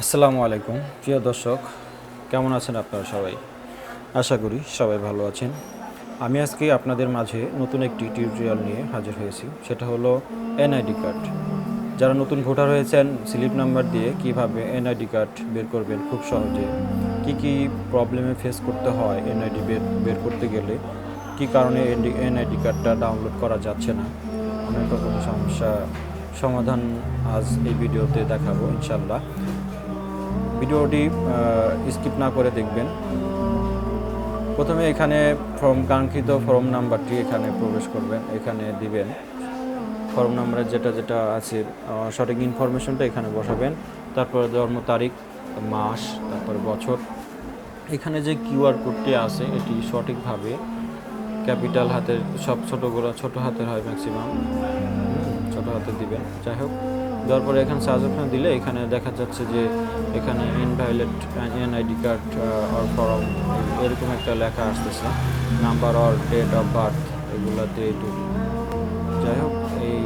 আসসালামু আলাইকুম প্রিয় দর্শক, কেমন আছেন আপনারা সবাই? আশা করি সবাই ভালো আছেন। আমি আজকে আপনাদের মাঝে নতুন একটি টিউটোরিয়াল নিয়ে হাজির হয়েছি। সেটা হলো এনআইডি কার্ড। যারা নতুন ভোটার হয়েছেন, স্লিপ নাম্বার দিয়ে কিভাবে এনআইডি কার্ড বের করবেন খুব সহজে, কি প্রবলেমে ফেস করতে হয় এনআইডি বের করতে গেলে, কি কারণে এনআইডি কার্ডটা ডাউনলোড করা যাচ্ছে না, অনেক রকম সমস্যা সমাধান আজ এই ভিডিওতে দেখাবো ইনশাল্লাহ। ভিডিওটি স্কিপ না করে দেখবেন। প্রথমে এখানে কাঙ্ক্ষিত ফর্ম নাম্বারটি এখানে প্রবেশ করবেন, এখানে দিবেন ফর্ম নাম্বারের যেটা আছে সঠিক ইনফরমেশনটা এখানে বসাবেন। তারপরে জন্ম তারিখ, মাস, তারপরে বছর। এখানে যে কিউআর কোডটি আছে এটি সঠিকভাবে ক্যাপিটাল হাতের, সব ছোটোগুলো ছোটো হাতের হয় ম্যাক্সিমাম, ছোটো হাতে দিবেন। যাই হোক, দেওয়ার পরে এখানে সার্চ অপশন দিলে এখানে দেখা যাচ্ছে যে এখানে invalid NID card or form এরকম একটা লেখা আসতেছে, number or date of birth এগুলোতে একটু। যাই হোক, এই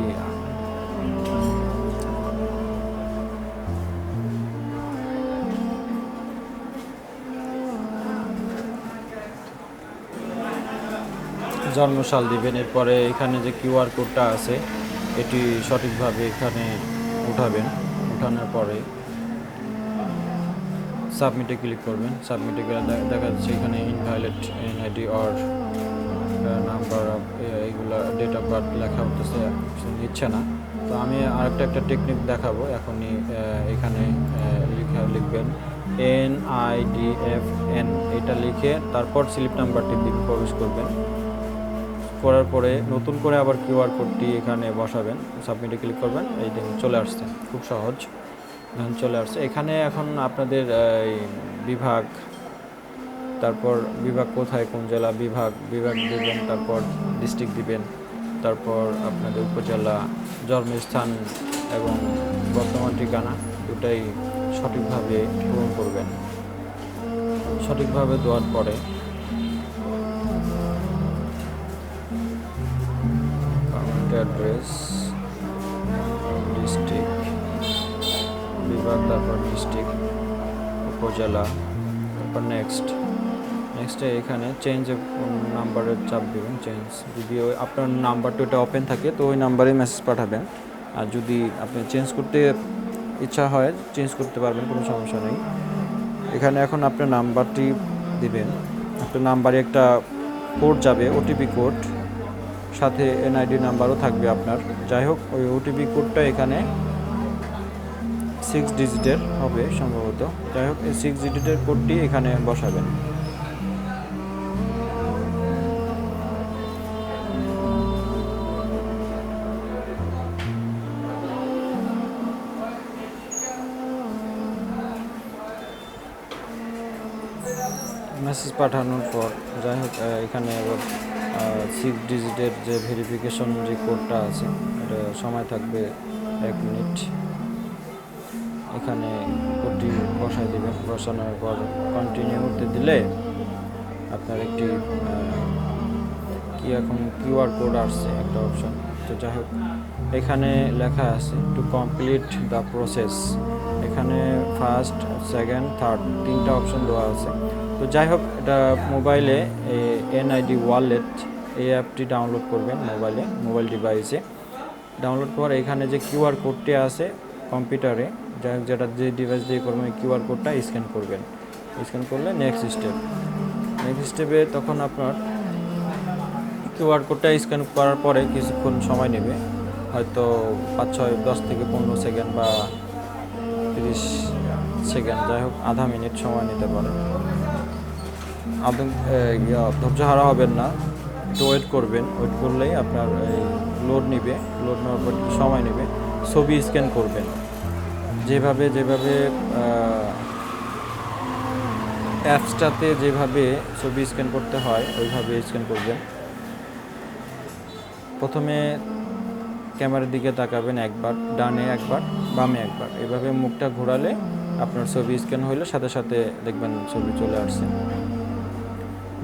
জন্মসাল দিবেন। এরপরে এখানে যে কিউআর কোডটা আছে এটি সঠিকভাবে এখানে উঠাবেন। উঠানোর পরে সাবমিটে ক্লিক করবেন। সাবমিটে গেলে দেখা যাচ্ছে এখানে invalid NID or number of এইগুলো ডেট অফ বার্থ লেখা হতেছে, নিচ্ছে না। তো আমি আরেকটা টেকনিক দেখাবো এখনই। এখানে লিখবেন NIDFN, এটা লিখে তারপর স্লিপ নাম্বারটি প্রবেশ করবেন। করার পরে নতুন করে আবার কিউআর কোডটি এখানে বসাবেন, সাবমিটে ক্লিক করবেন। এই দিন চলে আসছে, খুব সহজ। এখন চলে আসছে এখানে। এখন আপনাদের বিভাগ, তারপর বিভাগ কোথায়, কোন জেলা, বিভাগ দিবেন, তারপর ডিস্ট্রিক্ট দিবেন, তারপর আপনাদের উপজেলা, জন্মস্থান এবং বর্তমান ঠিকানা দুটাই সঠিকভাবে পূরণ করবেন। সঠিকভাবে দেওয়ার পরে অ্যাড্রেস, ডিস্ট্রিক্ট, বিভাগ, তারপর ডিস্ট্রিক্ট, উপজেলা, তারপর নেক্সটে এখানে চেঞ্জ নাম্বারের চাপ দেবেন। চেঞ্জ, যদি আপনার নাম্বারটা ওটা ওপেন থাকে তো ওই নাম্বারে মেসেজ পাঠাবেন। আর যদি আপনি চেঞ্জ করতে ইচ্ছা হয় চেঞ্জ করতে পারবেন, কোনো সমস্যা নেই। এখানে এখন আপনার নাম্বারটি দিবেন। আপনার নাম্বারে একটা কোড যাবে, ওটিপি কোড, সাথে এনআইডি নাম্বারও থাকবে আপনার। যাই হোক, ওই ওটিপি কোডটা এখানে 6 ডিজিটের হবে সম্ভবত। যাই হোক, এই 6 ডিজিটের কোডটি এখানে বসাবেন। মেসেজ পাঠানোর পর যাই হোক, এখানে 6 ডিজিটের যে ভেরিফিকেশন যে কোডটা আছে এটা সময় থাকবে 1 মিনিট। এখানে কোডটি বসাই দেবেন। বসানোর পর কন্টিনিউ করতে দিলে আপনার একটি এখন কিউআর কোড আসছে একটা অপশন। তো যাই হোক, এখানে লেখা আছে টু কমপ্লিট দ্য প্রসেস। এখানে ফার্স্ট, সেকেন্ড, থার্ড তিনটা অপশন দেওয়া আছে। তো যাই হোক, এটা মোবাইলে NID ওয়ালেট এই অ্যাপটি ডাউনলোড করবেন মোবাইল ডিভাইসে। ডাউনলোড করার এখানে যে কিউআর কোডটি আছে কম্পিউটারে, যেটা যে ডিভাইস দিয়ে করবেন এই কিউআর কোডটা স্ক্যান করবেন। স্ক্যান করলে নেক্সট স্টেপে তখন আপনার কিউআর কোডটা স্ক্যান করার পরে কিছুক্ষণ সময় নেবে, হয়তো 5-6-10 থেকে 15 সেকেন্ড বা 30 সেকেন্ড, যাই হোক আধা মিনিট সময় নিতে পারে। ধৈর্য হারা হবেন না, একটু ওয়েট করবেন। ওয়েট করলেই আপনার লোড নেওয়ার পর সময় নেবে। ছবি স্ক্যান করবেন, যেভাবে অ্যাপসটাতে যেভাবে ছবি স্ক্যান করতে হয় ওইভাবে স্ক্যান করবেন। প্রথমে ক্যামেরার দিকে তাকাবেন একবার, ডানে একবার, বামে একবার, এভাবে মুখটা ঘোরালে আপনার ছবি স্ক্যান হইলে সাথে সাথে দেখবেন ছবি চলে আসছে।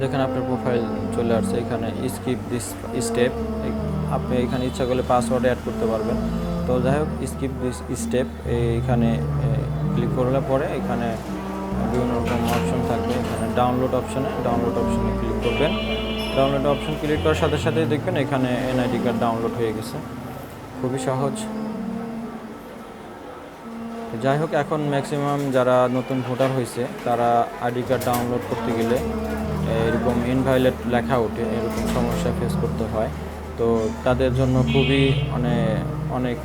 দেখেন আপনার প্রোফাইল চলে আসছে। এখানে স্কিপ দিস স্টেপ, আপনি এখানে ইচ্ছা করলে পাসওয়ার্ড অ্যাড করতে পারবেন। তো যাই হোক, স্কিপ দিস স্টেপ এইখানে ক্লিক করলে পরে এখানে বিভিন্ন রকম অপশন থাকবে। এখানে ডাউনলোড অপশনে ক্লিক করবেন। ডাউনলোড অপশন ক্লিক করার সাথে সাথে দেখবেন এখানে এনআইডি কার্ড ডাউনলোড হয়ে গেছে। খুবই সহজ। যাই হোক, এখন ম্যাক্সিমাম যারা নতুন ভোটার হয়েছে তারা আইডি কার্ড ডাউনলোড করতে গেলে এরকম ইনভ্যালিড লেখা ওঠে, এরকম সমস্যা ফেস করতে হয়। তো তাদের জন্য খুবই অনেক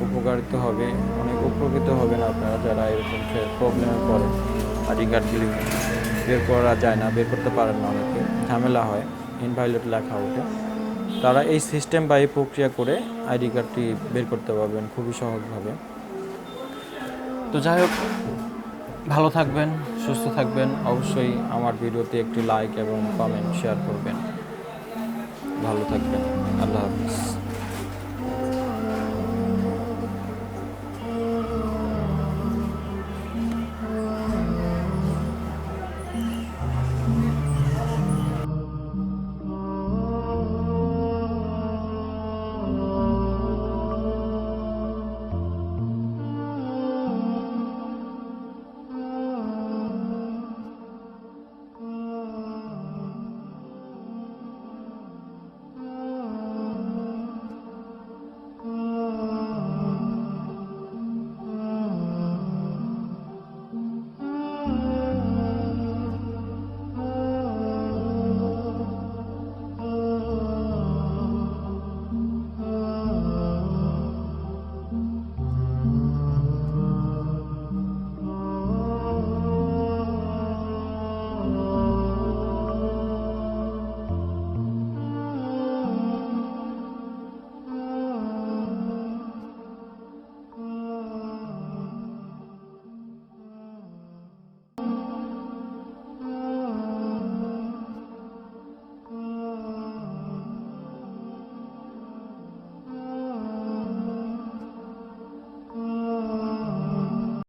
উপকৃত হবেন আপনারা যারা এরকম প্রবলেমে পড়েন। আইডি কার্ডগুলি বের করা যায় না, বের করতে পারেন না, অনেকে ঝামেলা হয়, ইনভ্যালিড লেখা ওঠে। তারা এই সিস্টেম বা এই প্রক্রিয়া করে আইডি কার্ডটি বের করতে পারবেন খুবই সহজভাবে। তো যাই হোক, ভালো থাকবেন, সুস্থ থাকবেন। অবশ্যই আমার ভিডিওতে একটি লাইক এবং কমেন্ট শেয়ার করবেন। ভালো থাকবেন। আল্লাহ হাফিজ।